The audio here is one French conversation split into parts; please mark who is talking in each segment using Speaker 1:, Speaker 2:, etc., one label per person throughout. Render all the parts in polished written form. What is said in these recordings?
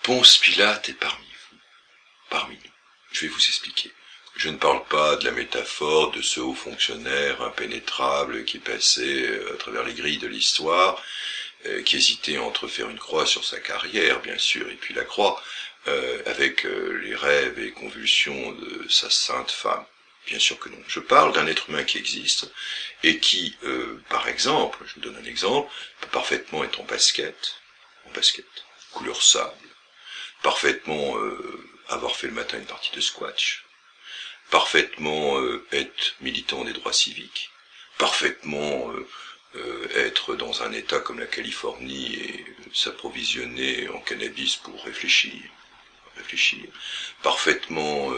Speaker 1: Ponce Pilate est parmi vous, parmi nous. Je vais vous expliquer. Je ne parle pas de la métaphore de ce haut fonctionnaire impénétrable qui passait à travers les grilles de l'histoire, qui hésitait entre faire une croix sur sa carrière, bien sûr, et puis la croix, avec les rêves et convulsions de sa sainte femme. Bien sûr que non. Je parle d'un être humain qui existe, et qui, par exemple, je vous donne un exemple, peut parfaitement être en basket, couleur sable, parfaitement avoir fait le matin une partie de squash, parfaitement être militant des droits civiques, parfaitement être dans un état comme la Californie et s'approvisionner en cannabis pour réfléchir, parfaitement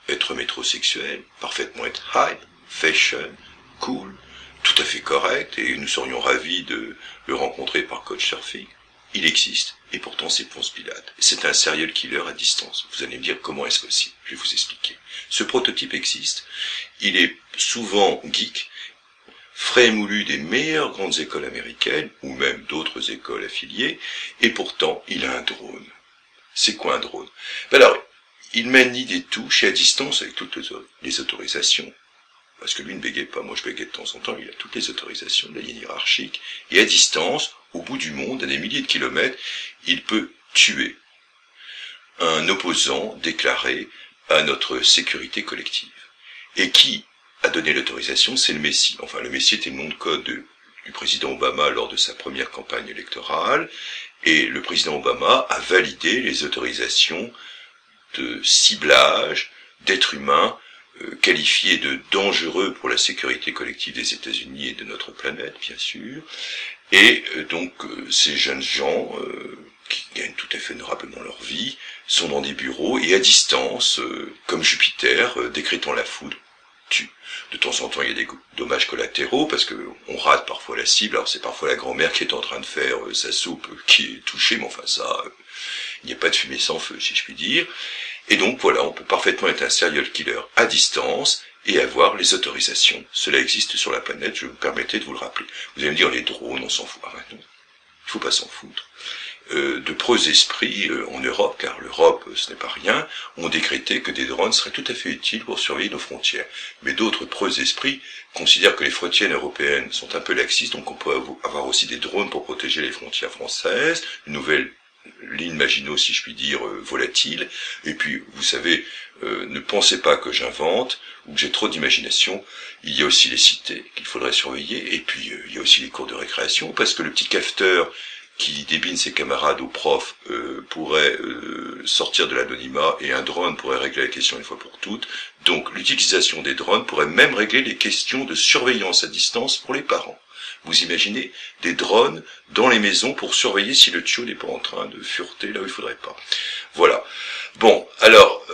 Speaker 1: être métrosexuel, parfaitement être high, fashion, cool, tout à fait correct, et nous serions ravis de le rencontrer par Couchsurfing. Il existe, et pourtant c'est Ponce Pilate. C'est un serial killer à distance. Vous allez me dire comment est-ce possible. Je vais vous expliquer. Ce prototype existe. Il est souvent geek, frais et moulu des meilleures grandes écoles américaines, ou même d'autres écoles affiliées, et pourtant il a un drone. C'est quoi un drone? Alors, il manie des touches et à distance avec toutes les autorisations. Parce que lui ne bégaye pas, moi je bégaye de temps en temps, il a toutes les autorisations de la ligne hiérarchique, et à distance, au bout du monde, à des milliers de kilomètres, il peut tuer un opposant déclaré à notre sécurité collective. Et qui a donné l'autorisation? C'est le Messie. Enfin, le Messie était le nom de code du président Obama lors de sa première campagne électorale, et le président Obama a validé les autorisations de ciblage d'êtres humains qualifiés de dangereux pour la sécurité collective des États-Unis et de notre planète, bien sûr. Et donc ces jeunes gens qui gagnent tout à fait honorablement leur vie sont dans des bureaux et à distance, comme Jupiter, décrétant la foudre, tuent. De temps en temps, il y a des dommages collatéraux parce que on rate parfois la cible. Alors c'est parfois la grand-mère qui est en train de faire sa soupe qui est touchée, mais enfin ça, il n'y a pas de fumée sans feu, si je puis dire. Et donc voilà, on peut parfaitement être un serial killer à distance et avoir les autorisations. Cela existe sur la planète, je vous permettais de vous le rappeler. Vous allez me dire, les drones, on s'en fout. Ah, non, il faut pas s'en foutre. De preux esprits en Europe, car l'Europe, ce n'est pas rien, ont décrété que des drones seraient tout à fait utiles pour surveiller nos frontières. Mais d'autres preux esprits considèrent que les frontières européennes sont un peu laxistes, donc on peut avoir aussi des drones pour protéger les frontières françaises, une nouvelle ligne Maginot, si je puis dire, volatile. Et puis, vous savez, ne pensez pas que j'invente ou que j'ai trop d'imagination. Il y a aussi les cités qu'il faudrait surveiller. Et puis, il y a aussi les cours de récréation, parce que le petit cafeteur qui débine ses camarades au prof pourrait sortir de l'anonymat et un drone pourrait régler la question une fois pour toutes. Donc, l'utilisation des drones pourrait même régler les questions de surveillance à distance pour les parents. Vous imaginez des drones dans les maisons pour surveiller si le tuyau n'est pas en train de fureter là où il faudrait pas. Voilà. Bon, alors,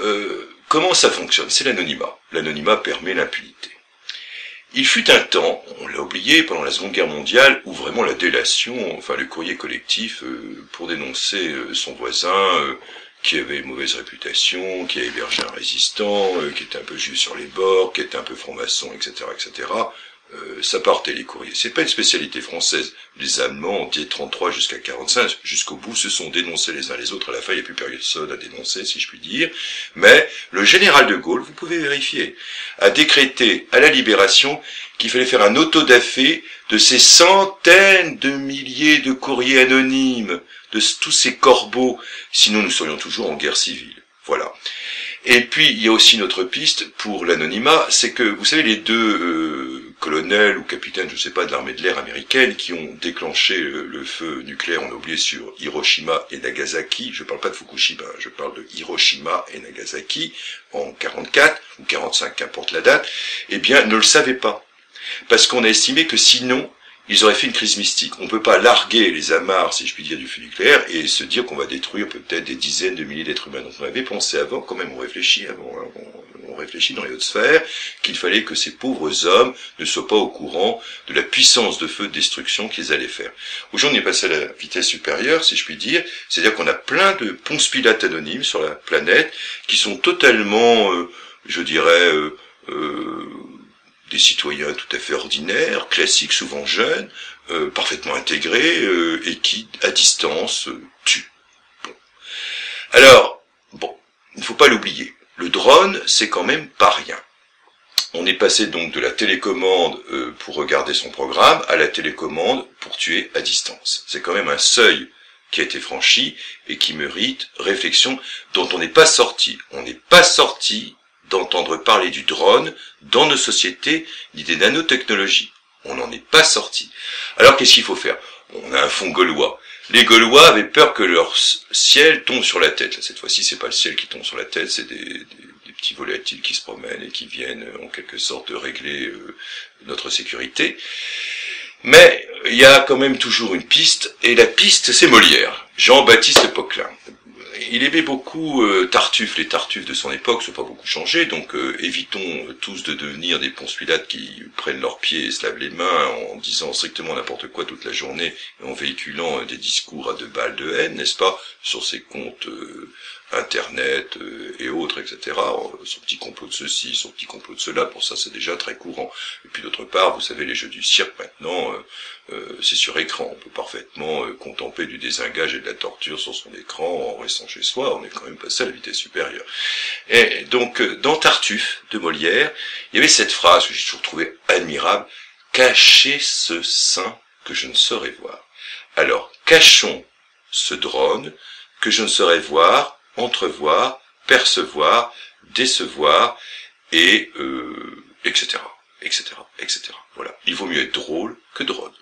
Speaker 1: comment ça fonctionne? C'est l'anonymat. L'anonymat permet l'impunité. Il fut un temps, on l'a oublié, pendant la Seconde Guerre mondiale, où vraiment la délation, enfin le courrier collectif pour dénoncer son voisin qui avait une mauvaise réputation, qui a hébergé un résistant, qui était un peu juif sur les bords, qui était un peu franc-maçon, etc., etc., ça partait les courriers. C'est pas une spécialité française. Les Allemands, dès 33 jusqu'à 45, jusqu'au bout, se sont dénoncés les uns les autres. À la fin, il n'y a plus personne à dénoncer, si je puis dire. Mais le général de Gaulle, vous pouvez vérifier, a décrété à la Libération qu'il fallait faire un autodafé de ces centaines de milliers de courriers anonymes, de tous ces corbeaux. Sinon, nous serions toujours en guerre civile. Voilà. Et puis, il y a aussi une autre piste pour l'anonymat, c'est que, vous savez, les deux colonels ou capitaines, je ne sais pas, de l'armée de l'air américaine qui ont déclenché le feu nucléaire, on a oublié, sur Hiroshima et Nagasaki, je ne parle pas de Fukushima, je parle de Hiroshima et Nagasaki, en 44 ou 45, qu'importe la date, eh bien, ne le savaient pas. Parce qu'on a estimé que sinon, ils auraient fait une crise mystique. On ne peut pas larguer les amarres, si je puis dire, du feu nucléaire et se dire qu'on va détruire peut-être des dizaines de milliers d'êtres humains. Donc on avait pensé avant, quand même on réfléchit avant, hein, on réfléchit dans les hautes sphères, qu'il fallait que ces pauvres hommes ne soient pas au courant de la puissance de feu de destruction qu'ils allaient faire. Aujourd'hui on est passé à la vitesse supérieure, si je puis dire, c'est-à-dire qu'on a plein de Ponce Pilate anonymes sur la planète qui sont totalement, je dirais, des citoyens tout à fait ordinaires, classiques, souvent jeunes, parfaitement intégrés, et qui, à distance, tuent. Bon. Alors, bon, il ne faut pas l'oublier. Le drone, c'est quand même pas rien. On est passé donc de la télécommande pour regarder son programme à la télécommande pour tuer à distance. C'est quand même un seuil qui a été franchi et qui mérite réflexion dont on n'est pas sorti. On n'est pas sorti d'entendre parler du drone dans nos sociétés ni des nanotechnologies. On n'en est pas sorti. Alors qu'est-ce qu'il faut faire? On a un fond gaulois. Les Gaulois avaient peur que leur ciel tombe sur la tête. Là, cette fois-ci, c'est pas le ciel qui tombe sur la tête, c'est des petits volatiles qui se promènent et qui viennent en quelque sorte régler notre sécurité. Mais il y a quand même toujours une piste, et la piste, c'est Molière, Jean-Baptiste Poquelin. Il aimait beaucoup Tartuffe. Les Tartuffes de son époque sont pas beaucoup changés, donc évitons tous de devenir des Ponce-Pilate qui prennent leurs pieds et se lavent les mains en disant strictement n'importe quoi toute la journée et en véhiculant des discours à 2 balles de haine, n'est-ce pas, sur ses comptes internet et autres, etc. Son petit complot de ceci, son petit complot de cela, pour ça c'est déjà très courant. Et puis d'autre part, vous savez, les jeux du cirque maintenant, c'est sur écran. On peut parfaitement contempler du désengage et de la torture sur son écran en restant chez soi. On est quand même passé à la vitesse supérieure. Et donc, dans Tartuffe de Molière, il y avait cette phrase que j'ai toujours trouvée admirable: cachez ce sein que je ne saurais voir. Alors, cachons ce drone que je ne saurais voir, entrevoir, percevoir, décevoir, et etc., etc., etc. Voilà. Il vaut mieux être drôle que drone.